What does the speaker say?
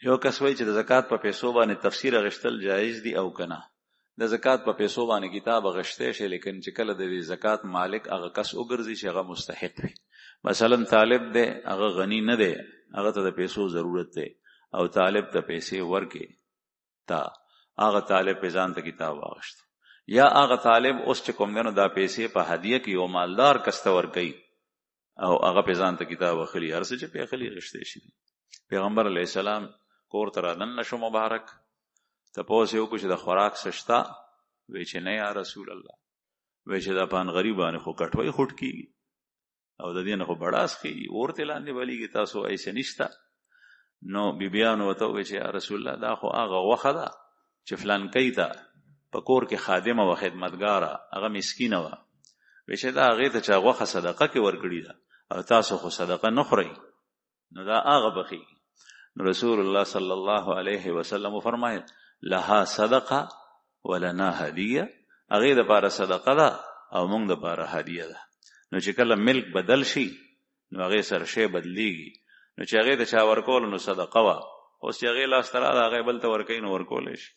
یو کس وایي چې د زکات په پیسو باندې تفسیر غشتل جایز دي او کنه. د زکات په پیسو باندې کتاب غشته شي، لیکن چې کله د زکات مالک هغه کس وګرځي چې هغه مستحق وي. مثلا طالب دی، هغه غنی نه دی، هغه ته د پیسو ضرورت دی او طالب ته پیسې ورکې تا هغه طالب په ځان ته کتاب واغشت، یا هغه طالب اوس چې کوم دنو دا پیسې په هدیه کې یو مالدار کس ته ورکړي او هغه په ځان ته کتاب واخلي، هر څه چې په اخلي غشته شي. پیغمبر علیه السلام کور ته رانن نشو مبارک تپوس یو کو چې د خوراک سشتا وی چې نه یا رسول الله، وی چې دا پان غریبانه خو کټوي خټ کیږي او د دې نه خو بڑاس کیږي ورته لاندې ولیږي، تاسو ایسه نشتا. نو بیبیانو وته وی چې یا رسول الله دا خو هغه وخه ده چې فلان کیتا پکور کې خادمه او خدمتګاره هغه مسکینه و، وی چې دا هغه ته چا غوخه صدقه کې ورکړي ده او تاسو خو صدقه نه خورئ، نو دا هغه بخي. رسول الله صلی الله علیه وسلم فرمایل لها صدقه ولنا هدیه، هغه د پاره صدقه ده او موږ د پاره هدیه ده. نو چې کله ملک بدل شي نو هغه سره شی بدلیږي، نو چې هغه د چا ورکول نو صدقه وا، اوس چې هغه لاس تر هغه بل ته ورکین ورکول شي.